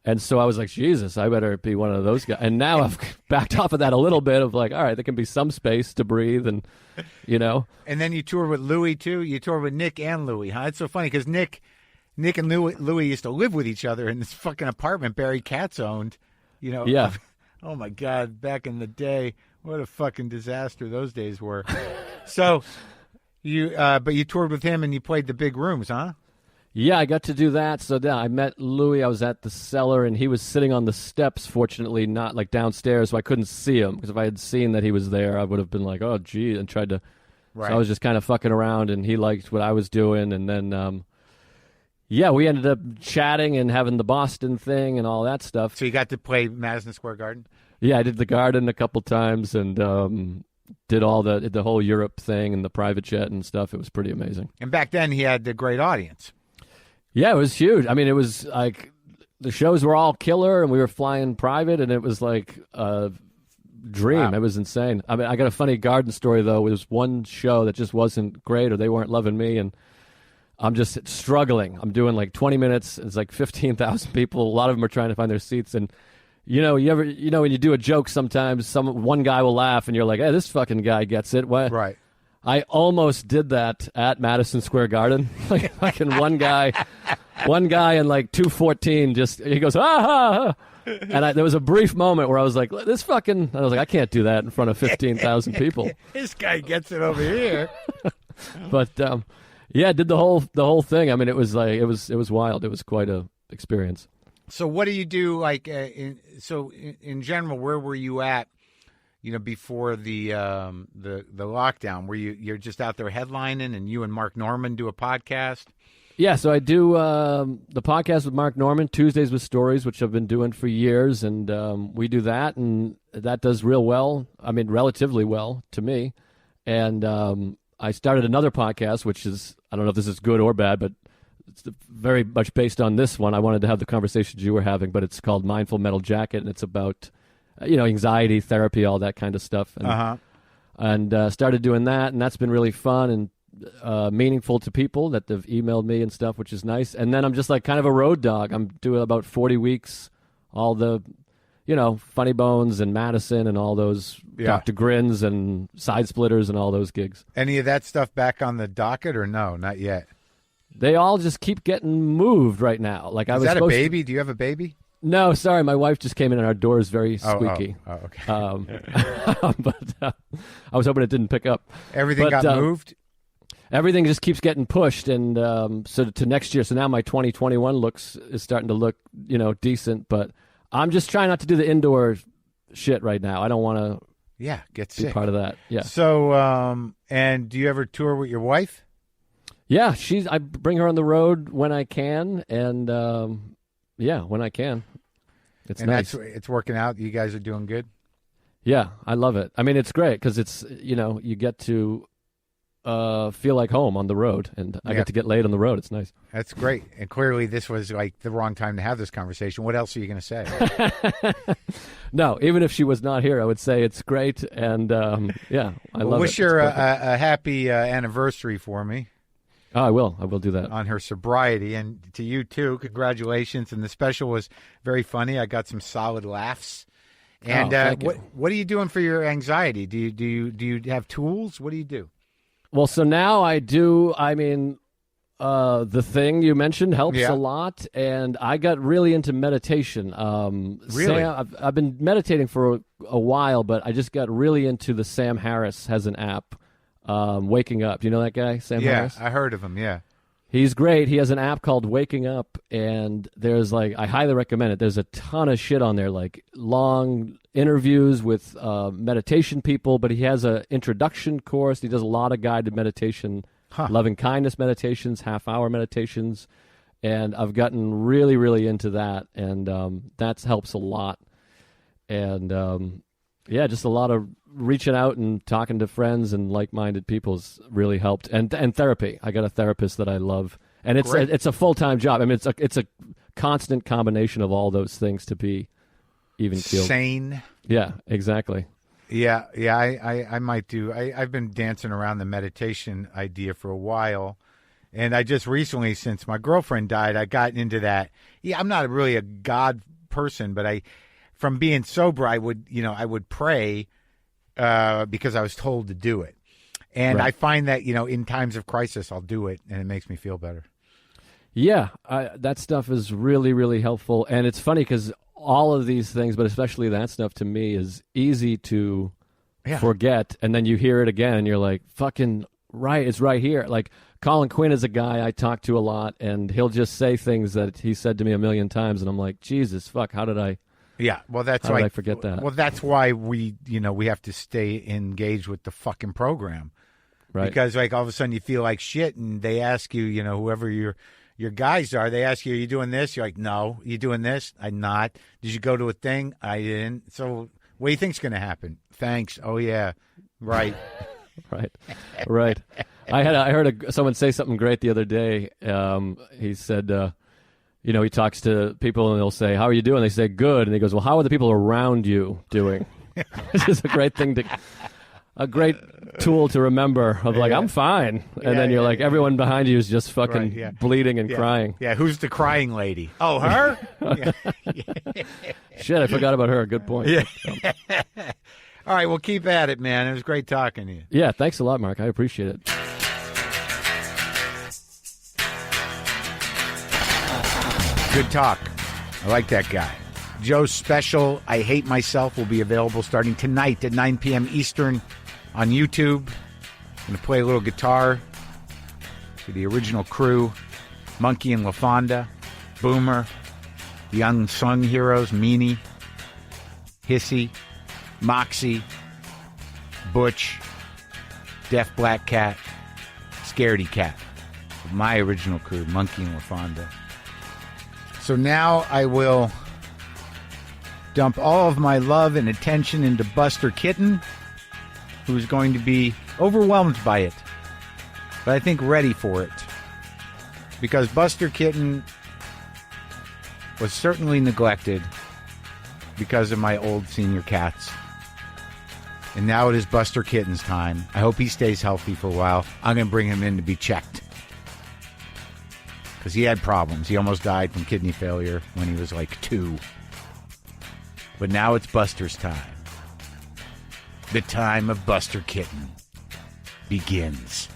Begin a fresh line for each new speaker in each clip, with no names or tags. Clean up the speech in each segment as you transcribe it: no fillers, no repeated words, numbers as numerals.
And so I was like, Jesus, I better be one of those guys. And now I've backed off of that a little bit of like, all right, there can be some space to breathe and, you know.
And then you toured with Louis, too? You toured with Nick and Louis, huh? It's so funny because Nick and Louis used to live with each other in this fucking apartment Barry Katz owned, you know.
Yeah.
Oh, my God, back in the day, what a fucking disaster those days were. So, but you toured with him and you played the big rooms, huh?
Yeah, I got to do that. So I met Louis. I was at the cellar, and he was sitting on the steps, fortunately, not like downstairs, so I couldn't see him. Because if I had seen that he was there, I would have been like, oh, gee, and tried to. Right. So I was just kind of fucking around, and he liked what I was doing. And then, we ended up chatting and having the Boston thing and all that stuff.
So you got to play Madison Square Garden?
Yeah, I did the Garden a couple times and did all the whole Europe thing and the private jet and stuff. It was pretty amazing.
And back then, he had a great audience.
Yeah, it was huge. I mean, it was like the shows were all killer, and we were flying private, and it was like a dream. Wow. It was insane. I mean, I got a funny Garden story, though. It was one show that just wasn't great, or they weren't loving me, and I'm just struggling. I'm doing like 20 minutes. It's like 15,000 people. A lot of them are trying to find their seats, and when you do a joke, sometimes one guy will laugh, and you're like, hey, this fucking guy gets it. What?
Right.
I almost did that at Madison Square Garden. Like fucking one guy in like 214 he goes, ah. And there was a brief moment where I was like, I can't do that in front of 15,000 people.
This guy gets it over here.
But did the whole thing. I mean, it was wild. It was quite a experience.
So what do you do like in general, where were you at? Before the lockdown, where you're just out there headlining, and you and Marc Norman do a podcast?
Yeah, so I do the podcast with Marc Norman, Tuesdays with Stories, which I've been doing for years, and we do that, and that does real well. I mean, relatively well to me. And I started another podcast, which is, I don't know if this is good or bad, but it's very much based on this one. I wanted to have the conversations you were having, but it's called Mindful Metal Jacket, and it's about anxiety, therapy, all that kind of stuff. And started doing that, and that's been really fun and meaningful to people that have emailed me and stuff, which is nice. And then I'm just like kind of a road dog. I'm doing about 40 weeks, all the, Funny Bones and Madison and all those Dr. Grins and Side Splitters and all those gigs.
Any of that stuff back on the docket or no? Not yet.
They all just keep getting moved right now. Like
Is that a baby? Do you have a baby?
No, sorry. My wife just came in and our door is very squeaky.
Oh, okay.
But I was hoping it didn't pick up.
Everything got moved?
Everything just keeps getting pushed. And so to next year. So now my 2021 is starting to look, decent. But I'm just trying not to do the indoor shit right now. I don't want to
get
be
sick.
part of that. Yeah.
So, and do you ever tour with your wife?
Yeah. I bring her on the road when I can. And when I can. It's nice.
It's working out. You guys are doing good?
Yeah, I love it. I mean, it's great because it's, you get to feel like home on the road, and I get to get laid on the road. It's nice.
That's great. And clearly this was like the wrong time to have this conversation. What else are you going to say?
No, even if she was not here, I would say it's great. And I love it.
Wish her a happy anniversary for me.
Oh, I will do that.
On her sobriety. And to you, too, congratulations. And the special was very funny. I got some solid laughs. And what are you doing for your anxiety? Do you have tools? What do you do?
Well, so now I do. I mean, the thing you mentioned helps a lot. And I got really into meditation.
Really?
I've been meditating for a while, but I just got really into the Sam Harris has an app. Waking Up. Do you know that guy, Sam Harris?
Yeah, I heard of him, yeah.
He's great. He has an app called Waking Up, and there's I highly recommend it. There's a ton of shit on there, like long interviews with meditation people, but he has an introduction course. He does a lot of guided meditation, loving kindness meditations, half-hour meditations, and I've gotten really, really into that, and that helps a lot. And, just a lot of reaching out and talking to friends and like-minded people's really helped, and therapy. I got a therapist that I love, and it's a full-time job. I mean, it's a constant combination of all those things to be even keeled.
Sane.
Yeah, exactly.
Yeah. I might do. I've been dancing around the meditation idea for a while, and I just recently, since my girlfriend died, I got into that. Yeah, I'm not really a God person, but from being sober, I would pray because I was told to do it. And
Right.
I find that, in times of crisis, I'll do it, and it makes me feel better.
Yeah, that stuff is really, really helpful. And it's funny because all of these things, but especially that stuff to me, is easy to forget. And then you hear it again and you're like, fucking right, it's right here. Like Colin Quinn is a guy I talk to a lot, and he'll just say things that he said to me a million times. And I'm like, Jesus, fuck, how did I...
Yeah, well, that's
How
why
did I forget that?
Well, that's why we have to stay engaged with the fucking program,
Right.
Because like all of a sudden you feel like shit, and they ask you, whoever your guys are, they ask you, "Are you doing this?" You're like, "No." "You doing this?" "I'm not." "Did you go to a thing?" "I didn't." "So what do you think's going to happen?" "Thanks." "Oh yeah, right."
Right. I heard someone say something great the other day. He said, he talks to people and they'll say, "How are you doing?" They say, "Good." And he goes, "Well, how are the people around you doing?" This is a great thing a great tool to remember of like, I'm fine. And then you're like, everyone behind you is just fucking bleeding and crying.
Yeah, who's the crying lady? Oh, her?
Shit, I forgot about her. Good point.
Yeah. All right, well, keep at it, man. It was great talking to you.
Yeah, thanks a lot, Mark. I appreciate it.
Good talk. I like that guy. Joe's special, I Hate Myself, will be available starting tonight at 9 p.m. Eastern on YouTube. I'm going to play a little guitar to the original crew, Monkey and LaFonda, Boomer, the unsung heroes, Meanie, Hissy, Moxie, Butch, Deaf Black Cat, Scaredy Cat. My original crew, Monkey and LaFonda. So now I will dump all of my love and attention into Buster Kitten, who's going to be overwhelmed by it, but I think ready for it. Because Buster Kitten was certainly neglected because of my old senior cats. And now it is Buster Kitten's time. I hope he stays healthy for a while. I'm going to bring him in to be checked. Because he had problems. He almost died from kidney failure when he was like 2. But now it's Buster's time. The time of Buster Kitten begins.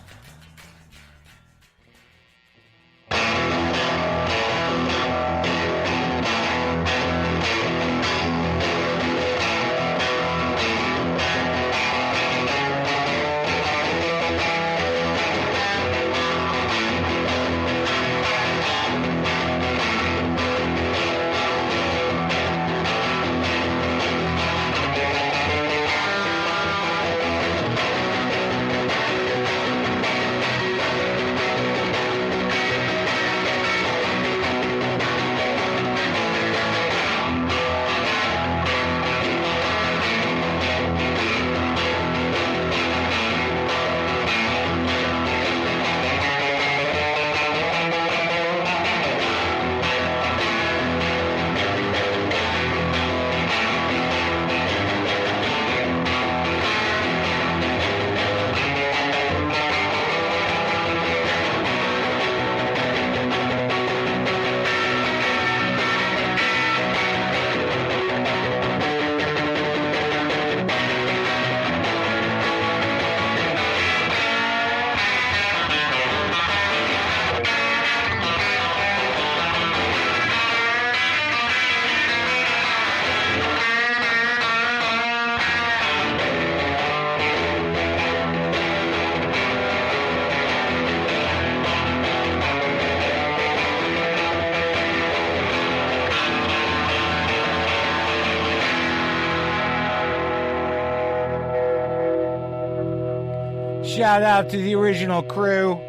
Shout out to the original crew.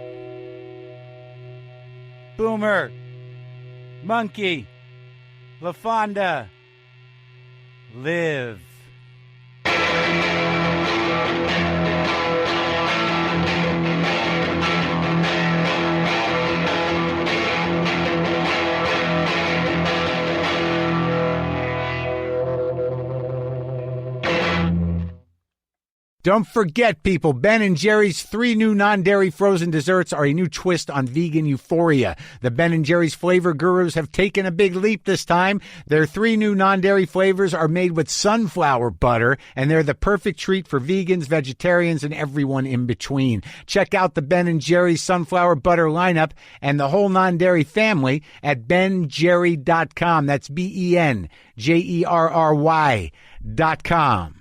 Boomer, Monkey, LaFonda, Live. Don't forget, people, Ben & Jerry's 3 new non-dairy frozen desserts are a new twist on vegan euphoria. The Ben & Jerry's flavor gurus have taken a big leap this time. Their 3 new non-dairy flavors are made with sunflower butter, and they're the perfect treat for vegans, vegetarians, and everyone in between. Check out the Ben & Jerry's sunflower butter lineup and the whole non-dairy family at benjerry.com. That's BenJerry.com.